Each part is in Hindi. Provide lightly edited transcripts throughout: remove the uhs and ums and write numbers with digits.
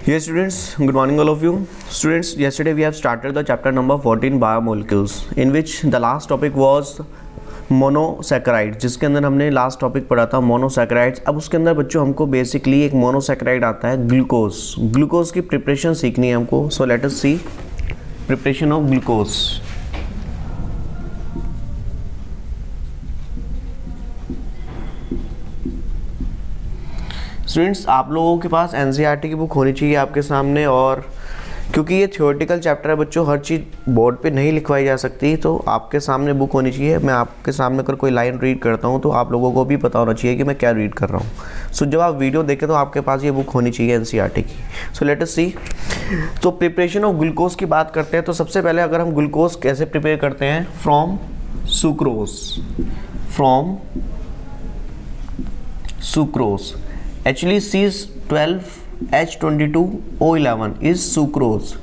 Yes, students, good morning all of you. Students, yesterday we have started the chapter number 14 biomolecules, in which the last topic was monosaccharide, जिसके अंदर हमने लास्ट टॉपिक पढ़ा था मोनोसैकेराइड्स। अब उसके अंदर बच्चों हमको बेसिकली एक मोनोसैकेराइड आता है ग्लूकोज। ग्लूकोज की प्रिपरेशन सीखनी है हमको। So let us see preparation of glucose. Students, आप लोगों के पास एनसीईआरटी की बुक होनी चाहिए आपके सामने, और क्योंकि ये थ्योरेटिकल चैप्टर है बच्चों, हर चीज़ बोर्ड पे नहीं लिखवाई जा सकती, तो आपके सामने बुक होनी चाहिए। मैं आपके सामने अगर कोई लाइन रीड करता हूँ तो आप लोगों को भी पता होना चाहिए कि मैं क्या रीड कर रहा हूँ। सो जब आप वीडियो देखें तो आपके पास ये बुक होनी चाहिए एनसीईआरटी की। सो लेट अस सी। तो प्रिपरेशन ऑफ ग्लूकोज की बात करते हैं, तो सबसे पहले अगर हम ग्लूकोज कैसे प्रिपेयर करते हैं, from sucrose. Actually C12H22O11 is sucrose.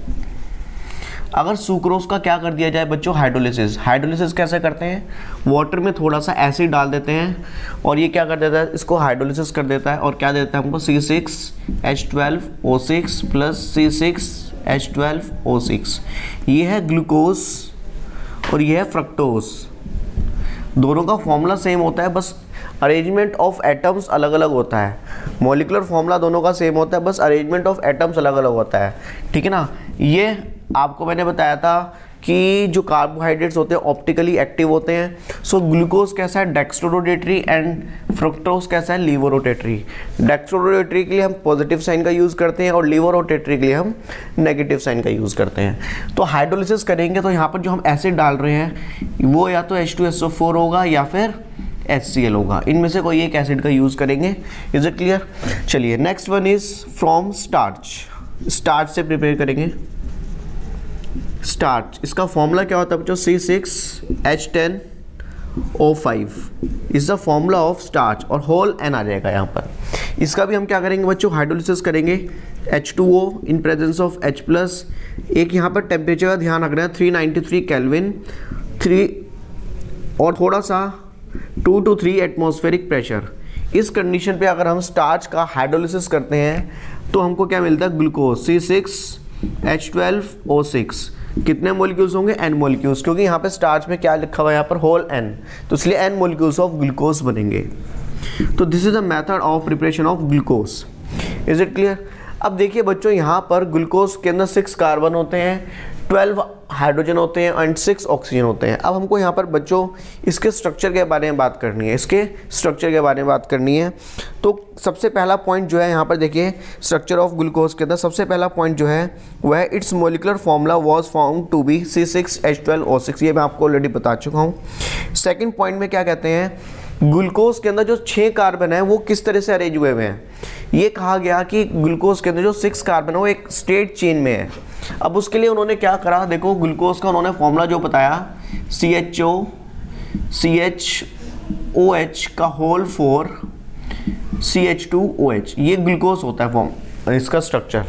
अगर सुक्रोज का क्या कर दिया जाए बच्चों, हाइड्रोलिसिस कैसे करते हैं, वाटर में थोड़ा सा एसिड डाल देते हैं और ये क्या कर देता है, इसको हाइड्रोलिसिस कर देता है और क्या देता है हमको C6H12O6 प्लस C6H12O6। ये है ग्लूकोज और ये है फ्रक्टोज। दोनों का फॉर्मूला सेम होता है, बस अरेंजमेंट ऑफ एटम्स अलग अलग होता है। मॉलिक्यूलर फॉर्मूला दोनों का सेम होता है, बस अरेंजमेंट ऑफ एटम्स अलग अलग होता है। ठीक है ना। ये आपको मैंने बताया था कि जो कार्बोहाइड्रेट्स होते हैं ऑप्टिकली एक्टिव होते हैं। सो ग्लूकोज कैसा है, डेक्स्ट्रोरोटेटरी, एंड फ्रक्टोज कैसा है, लीवोरोटेटरी। डेक्स्ट्रोरोटेटरी के लिए हम पॉजिटिव साइन का यूज़ करते हैं और लीवोरोटेटरी के लिए हम नेगेटिव साइन का यूज़ करते हैं। तो हाइड्रोलिसिस करेंगे तो यहाँ पर जो हम एसिड डाल रहे हैं वो या तो H2SO4 होगा या फिर HCl होगा, इनमें से कोई एक एसिड का यूज़ करेंगे। Is it clear. चलिए next one is from starch से प्रिपेयर करेंगे। स्टार्च, इसका फॉर्मूला क्या होता है बच्चों, C6H10O5 is the formula of starch, और होल N आ जाएगा यहाँ पर। इसका भी हम क्या करेंगे बच्चों, हाइड्रोलिसिस करेंगे। H2O in presence of H plus, एक यहाँ पर टेम्परेचर का ध्यान रखना है 393 केल्विन, 3 और थोड़ा सा 2 to 3 एटमॉस्फेरिक प्रेशर। इस कंडीशन पे अगर हम स्टार्च का हाइड्रोलिसिस करते हैं तो हमको क्या मिलता है, ग्लूकोज C6H12O6। कितने मॉलिक्यूल्स होंगे, N मॉलिक्यूल्स, क्योंकि यहाँ पे स्टार्च में क्या लिखा हुआ है, यहाँ पर होल N, तो इसलिए N मॉलिक्यूल्स ऑफ ग्लूकोज बनेंगे। तो this is the method of preparation of glucose. Is it clear. अब देखिए बच्चों, यहाँ पर ग्लूकोज के अंदर 6 कार्बन होते हैं, 12 हाइड्रोजन होते हैं एंड 6 ऑक्सीजन होते हैं। अब हमको यहाँ पर बच्चों इसके स्ट्रक्चर के बारे में बात करनी है, तो सबसे पहला पॉइंट जो है यहाँ पर देखिए, स्ट्रक्चर ऑफ ग्लूकोज के अंदर सबसे पहला पॉइंट जो है वह है its molecular formula was found to be C6H12O6। ये मैं आपको ऑलरेडी बता चुका हूँ। सेकेंड पॉइंट में क्या कहते हैं, ग्लूकोज के अंदर जो 6 कार्बन है वो किस तरह से अरेंज हुए हुए हैं। ये कहा गया कि ग्लूकोज के अंदर जो 6 कार्बन है वो एक स्ट्रेट चेन में है। अब उसके लिए उन्होंने क्या करा, देखो ग्लूकोज का उन्होंने फॉर्मूला जो बताया, CHOCHOH का होल 4 CH2OH, ये ग्लूकोज होता है फॉर्म, इसका स्ट्रक्चर।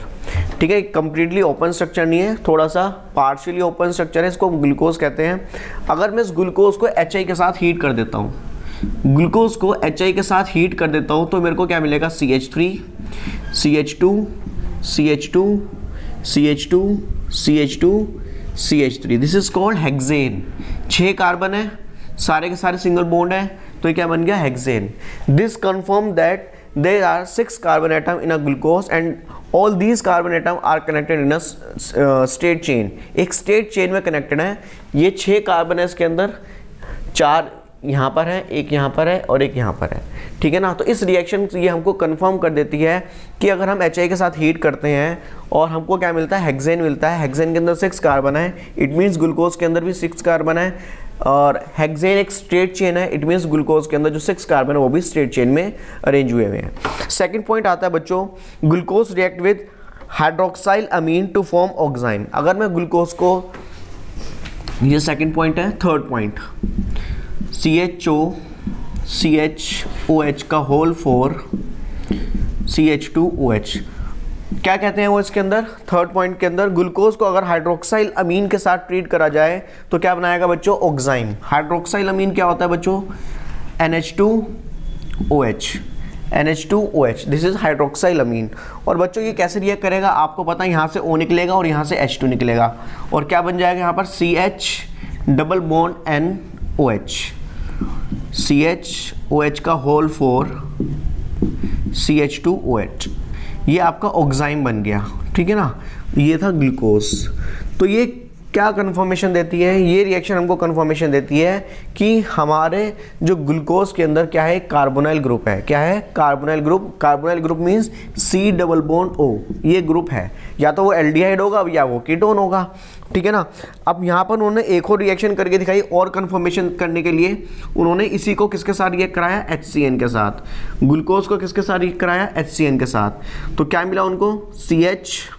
ठीक है, कंप्लीटली ओपन स्ट्रक्चर नहीं है, थोड़ा सा पार्शियली ओपन स्ट्रक्चर है, इसको ग्लूकोज कहते हैं। अगर मैं इस ग्लूकोज को HI के साथ हीट कर देता हूँ, ग्लूकोज को HI के साथ हीट कर देता हूँ तो मेरे को क्या मिलेगा, CH3 CH2 CH2 CH2 CH2 CH3। This is called hexane. 6 carbon है, सारे के सारे सिंगल बॉन्ड है, तो ये क्या बन गया, hexane. This confirm that there are 6 carbon atom in a glucose and all these carbon atom are connected in a straight chain. एक स्ट्रेट चेन में कनेक्टेड है। ये 6 कार्बन है, इसके अंदर 4 यहाँ पर है, एक यहाँ पर है और एक यहाँ पर है। ठीक है ना। तो इस रिएक्शन से ये हमको कंफर्म कर देती है कि अगर हम HI के साथ हीट करते हैं और हमको क्या मिलता है, हेक्सेन मिलता है। हेक्सेन के अंदर 6 कार्बन है, इट मीन्स ग्लूकोज के अंदर भी 6 कार्बन है, और हेक्सेन एक स्ट्रेट चेन है, इट मीन्स ग्लूकोज के अंदर जो 6 कार्बन है वो भी स्ट्रेट चेन में अरेंज हुए हुए हैं। सेकेंड पॉइंट आता है बच्चों, glucose react with hydroxyl amine to form oxime. अगर मैं ग्लूकोज को, ये सेकेंड पॉइंट है। थर्ड पॉइंट, CHOCHOH का होल 4 CH2OH, क्या कहते हैं वो इसके अंदर, थर्ड पॉइंट के अंदर, ग्लूकोज को अगर हाइड्रोक्साइल अमीन के साथ ट्रीट करा जाए तो क्या बनाएगा बच्चों, ऑक्साइन। हाइड्रोक्साइल अमीन क्या होता है बच्चों, NH2OH। NH2OH, this is hydroxyl अमीन। और बच्चों ये कैसे रिएक्ट करेगा आपको पता है, यहाँ से O निकलेगा और यहाँ से H2 निकलेगा और क्या बन जाएगा यहाँ पर CH double bond NOH, CHOH का होल 4 CH2OH, ये आपका ऑक्साइम बन गया, ठीक है ना। ये था ग्लूकोज। तो ये क्या कन्फर्मेशन देती है, ये रिएक्शन हमको कन्फर्मेशन देती है कि हमारे जो ग्लूकोज के अंदर क्या है, कार्बोनाइल ग्रुप है। क्या है, carbonyl group. Carbonyl group means C double bond O, ये ग्रुप है, या तो वो एल्डिहाइड होगा या वो कीटोन होगा, ठीक है ना। अब यहाँ पर उन्होंने एक और रिएक्शन करके दिखाई और कन्फर्मेशन करने के लिए। उन्होंने इसी को किसके साथ रिएक्ट कराया, HCN के साथ। ग्लूकोज को किसके साथ रिएक्ट कराया, HCN के साथ। तो क्या मिला उनको, CHOHCN।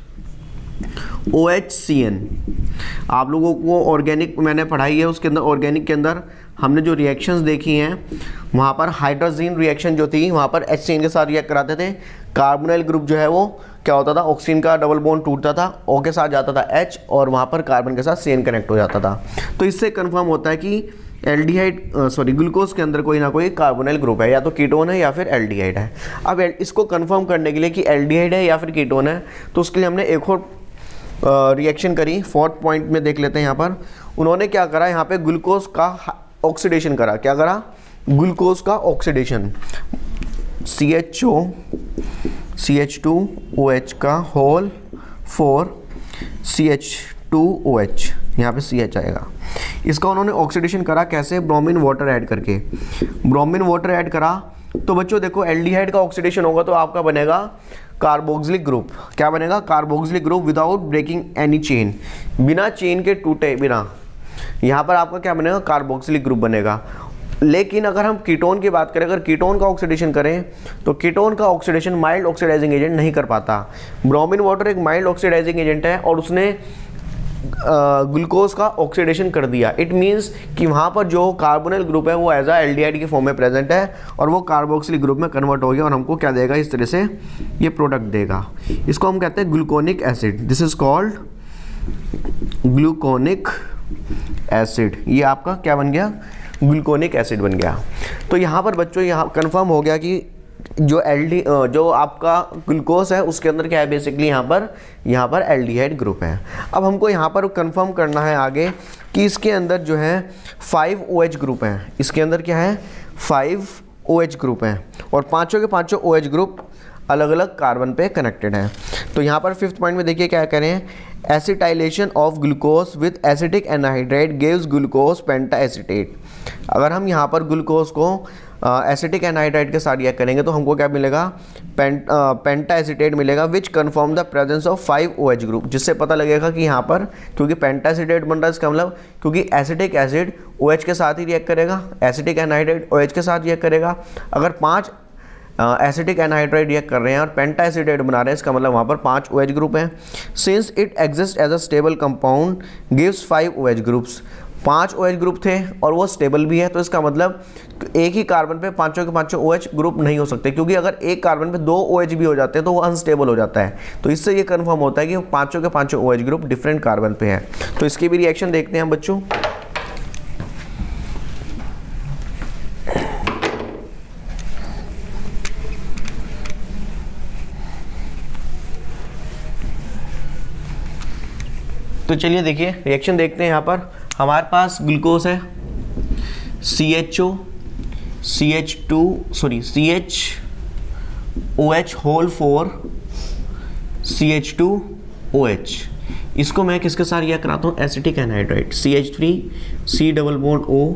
आप लोगों को ऑर्गेनिक मैंने पढ़ाई है, उसके अंदर ऑर्गेनिक के अंदर हमने जो रिएक्शंस देखी हैं वहाँ पर हाइड्रोजन रिएक्शन जो थी वहाँ पर HCN के साथ रिएक्ट कराते थे। कार्बोनाइल ग्रुप जो है वो क्या होता था, ऑक्सीजन का डबल बॉन्ड टूटता था, O के साथ जाता था H और वहाँ पर कार्बन के साथ CN कनेक्ट हो जाता था। तो इससे कन्फर्म होता है कि एल्डिहाइड ग्लूकोज के अंदर कोई ना कोई कार्बोनाइल ग्रुप है, या तो कीटोन है या फिर एल्डिहाइड है। अब इसको कन्फर्म करने के लिए कि एल्डिहाइड है या फिर कीटोन है, तो उसके लिए हमने एक और रिएक्शन करी। 4th पॉइंट में देख लेते हैं। यहाँ पर उन्होंने क्या करा, यहाँ पे ग्लूकोज का ऑक्सीडेशन करा। क्या करा, ग्लूकोज का ऑक्सीडेशन। CH2OH का होल 4 CH2OH, यहाँ पे CH आएगा। इसका उन्होंने ऑक्सीडेशन करा कैसे, ब्रोमीन वाटर ऐड करके। ब्रोमीन वाटर ऐड करा तो बच्चों देखो एल्डिहाइड का ऑक्सीडेशन होगा तो आपका बनेगा कार्बोक्सिलिक ग्रुप। क्या बनेगा, carboxylic group without breaking any chain, बिना चेन के टूटे बिना, यहाँ पर आपका क्या बनेगा, कार्बोक्सिलिक ग्रुप बनेगा। लेकिन अगर हम कीटोन की बात करें, अगर कीटोन का ऑक्सीडेशन करें तो कीटोन का ऑक्सीडेशन माइल्ड ऑक्सीडाइजिंग एजेंट नहीं कर पाता। ब्रोमीन वाटर एक माइल्ड ऑक्सीडाइजिंग एजेंट है और उसने ग्लूकोज का ऑक्सीडेशन कर दिया। इट मीन्स कि वहाँ पर जो कार्बोनाइल ग्रुप है वो एज अ एल्डिहाइड के फॉर्म में प्रेजेंट है और वो कार्बोक्सिलिक ग्रुप में कन्वर्ट हो गया और हमको क्या देगा, इस तरह से ये प्रोडक्ट देगा। इसको हम कहते हैं gluconic acid. This is called gluconic acid. ये आपका क्या बन गया, ग्लूकोनिक एसिड बन गया। तो यहाँ पर बच्चों यहाँ कंफर्म हो गया कि जो आपका ग्लूकोज है उसके अंदर क्या है, बेसिकली यहाँ पर एल्डिहाइड ग्रुप है। अब हमको यहाँ पर कंफर्म करना है आगे कि इसके अंदर जो है 5 OH ग्रुप हैं। इसके अंदर क्या है, 5 OH ग्रुप हैं और पांचों के पांचों OH ग्रुप अलग अलग कार्बन पे कनेक्टेड हैं। तो यहाँ पर 5th पॉइंट में देखिए क्या करें, acetylation of glucose with acetic anhydride gives glucose penta acetate. अगर हम यहाँ पर ग्लूकोज को एसिटिक एनहाइड्राइड के साथ रिएक्ट करेंगे तो हमको क्या मिलेगा, पेंटा एसिटेट मिलेगा, which confirm the presence of 5 OH group. जिससे पता लगेगा कि यहाँ पर क्योंकि पेंटा एसिटेट बन रहा है, इसका मतलब क्योंकि एसिटिक एसिड OH के साथ ही रिएक्ट करेगा, एसिटिक एनहाइड्राइड OH के साथ रिएक्ट करेगा। अगर 5 एसिटिक एनहाइड्राइड रिएक्ट कर रहे हैं और पेंटा एसिटेट बना रहे हैं, इसका मतलब वहाँ पर 5 OH ग्रुप हैं। Since it exist as a stable compound gives 5 OH groups. 5 OH group थे और वो स्टेबल भी है, तो इसका मतलब एक ही कार्बन पे पांचों के पांचों OH ग्रुप नहीं हो सकते, क्योंकि अगर एक कार्बन पे 2 OH भी हो जाते हैं तो वो अनस्टेबल हो जाता है। तो इससे ये कंफर्म होता है कि पांचों के पांचों OH ग्रुप डिफरेंट कार्बन पे हैं। तो इसकी भी रिएक्शन देखते हैं बच्चों। तो चलिए देखिए रिएक्शन देखते हैं। यहाँ पर हमारे पास ग्लूकोज है, CHOH होल 4 CH2OH। इसको मैं किसके साथ रिएक्ट कराता हूँ, acetic anhydride, CH3 C double bond O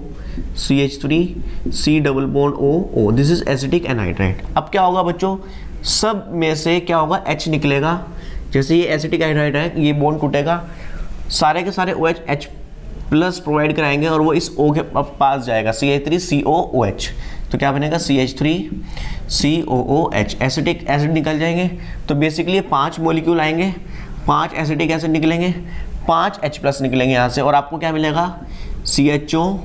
CH3 C double bond O। This is acetic anhydride. अब क्या होगा बच्चों, सब में से क्या होगा, H निकलेगा। जैसे ये एसिटिक एनहाइड्राइड है, ये बॉन्ड टूटेगा, सारे के सारे OH H प्लस प्रोवाइड कराएंगे और वो इस O के पास जाएगा, CH3COOH। तो क्या बनेगा, CH3COOH। एसिटिक एसिड निकल जाएंगे तो बेसिकली 5 मॉलिक्यूल आएंगे, 5 एसिटिक एसिड निकलेंगे, 5 H प्लस निकलेंगे यहाँ से और आपको क्या मिलेगा, CHO।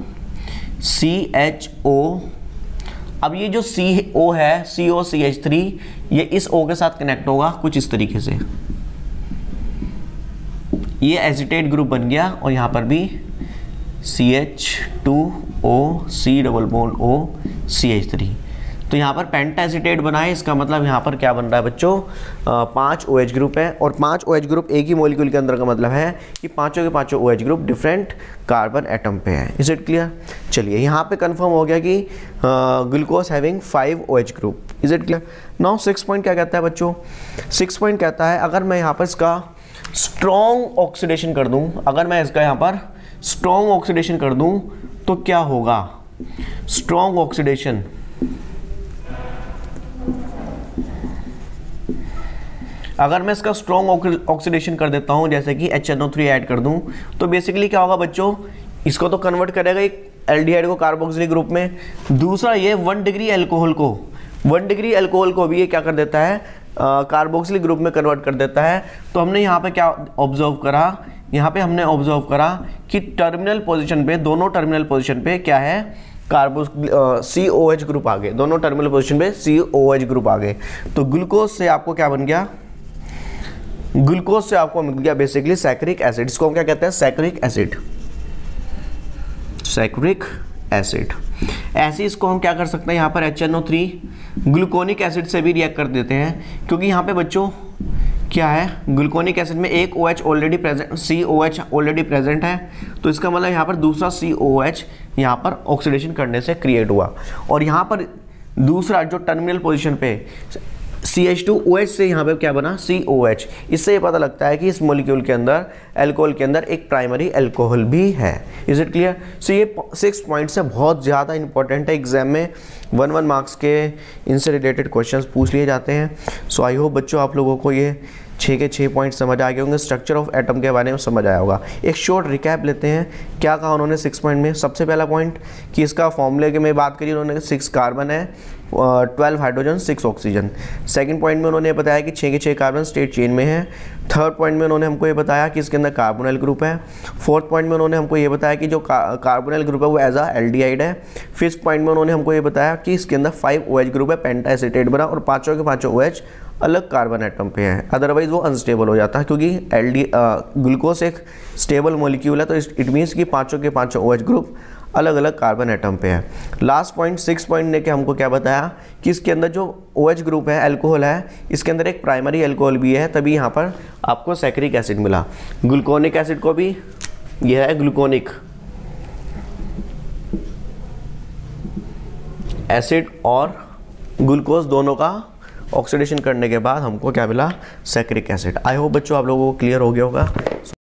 अब ये जो CO है, COCH3, ये इस O के साथ कनेक्ट होगा कुछ इस तरीके से, ये एसिटेट ग्रुप बन गया और यहाँ पर भी CH2O C double bond O CH3। तो यहाँ पर पेंटाएसीटेट बना है, इसका मतलब यहाँ पर क्या बन रहा है बच्चों, 5 OH ग्रुप है, और 5 OH ग्रुप एक ही मॉलिक्यूल के अंदर का मतलब है कि पांचों के पांचों OH group different carbon atom पे है। Is it clear? चलिए यहाँ पे कंफर्म हो गया कि glucose having 5 OH group. Is it clear? Now 6 point क्या कहता है बच्चों? 6 पॉइंट कहता है अगर मैं यहाँ पर इसका स्ट्रॉन्ग ऑक्सीडेशन कर दूं, अगर मैं इसका यहाँ पर स्ट्रॉन्ग ऑक्सीडेशन कर दूं तो क्या होगा? स्ट्रॉन्ग ऑक्सीडेशन, अगर मैं इसका स्ट्रॉन्ग ऑक्सीडेशन कर देता हूं, जैसे कि HNO3 ऐड कर दूं, तो बेसिकली क्या होगा बच्चों, इसको तो कन्वर्ट करेगा एक एल्डिहाइड को कार्बोक्सिलिक ग्रुप में। दूसरा ये 1 डिग्री अल्कोहल को भी ये क्या कर देता है, कार्बोक्सिलिक ग्रुप में कन्वर्ट कर देता है। तो हमने यहाँ पे क्या ऑब्जर्व करा, यहाँ पे हमने ऑब्जर्व करा कि टर्मिनल पोजीशन पे, दोनों टर्मिनल पोजीशन पे क्या है, COH ग्रुप आ गए, दोनों टर्मिनल पोजीशन पे COH ग्रुप आ गए। तो ग्लूकोज से आपको क्या बन गया, ग्लूकोज से आपको मिल गया बेसिकली सैकरिक एसिड। इसको हम क्या कहते हैं, सैकरिक एसिड, सैकरिक एसिड। ऐसे इसको हम क्या कर सकते हैं, यहाँ पर HNO3 ग्लूकोनिक एसिड से भी रिएक्ट कर देते हैं, क्योंकि यहाँ पे बच्चों क्या है, ग्लूकोनिक एसिड में एक OH already present, COH already present है, तो इसका मतलब यहाँ पर दूसरा COH यहाँ पर ऑक्सीडेशन करने से क्रिएट हुआ। और यहाँ पर दूसरा जो टर्मिनल पोजीशन पे CH2OH से यहाँ पे क्या बना, COH। इससे ये पता लगता है कि इस मॉलिक्यूल के अंदर, अल्कोहल के अंदर एक प्राइमरी अल्कोहल भी है। Is it clear? सो ये 6 पॉइंट्स से बहुत ज़्यादा इंपॉर्टेंट है, एग्जाम में 1 मार्क्स के इनसे रिलेटेड क्वेश्चंस पूछ लिए जाते हैं। सो आई होप बच्चों आप लोगों को ये 6 के 6 पॉइंट समझ आ गए होंगे, स्ट्रक्चर ऑफ एटम के बारे में समझ आया होगा। एक शॉर्ट रिकैप लेते हैं, क्या कहा उन्होंने 6 पॉइंट में। सबसे पहला पॉइंट कि इसका फॉर्मूले के में बात करी उन्होंने, 6 कार्बन है, 12 हाइड्रोजन, 6 ऑक्सीजन। सेकंड पॉइंट में उन्होंने बताया कि 6 के 6 कार्बन स्टेट चेन में है। थर्ड पॉइंट में उन्होंने हमको ये बताया कि इसके अंदर कार्बोनिल ग्रुप है। फोर्थ पॉइंट में उन्होंने हमको ये बताया कि जो कार्बोनिल ग्रुप है वो एज अ एल्डिहाइड है। फिफ्थ पॉइंट में उन्होंने हमको ये बताया कि इसके अंदर 5 OH ग्रुप है, पेंटाएसीटेट बना, और पाँचों के पाँचों OH अलग कार्बन एटम पे है, अदरवाइज वो अनस्टेबल हो जाता है, क्योंकि ग्लूकोज एक स्टेबल मॉलिक्यूल है, तो इट मीन्स कि पाँचों के पाँचों OH ग्रुप अलग अलग कार्बन एटम पे है। लास्ट पॉइंट 6 पॉइंट ने के हमको क्या बताया कि इसके अंदर जो OH ग्रुप है, अल्कोहल है, इसके अंदर एक प्राइमरी अल्कोहल भी है, तभी यहाँ पर आपको सैकरिक एसिड मिला। ग्लूकोनिक एसिड को भी यह है ग्लूकोनिक एसिड, और ग्लूकोज दोनों का ऑक्सीडेशन करने के बाद हमको क्या मिला, सैकरिक एसिड। आई होप बच्चों आप लोगों को क्लियर हो गया होगा।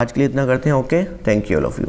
आज के लिए इतना करते हैं। Okay, thank you all of you.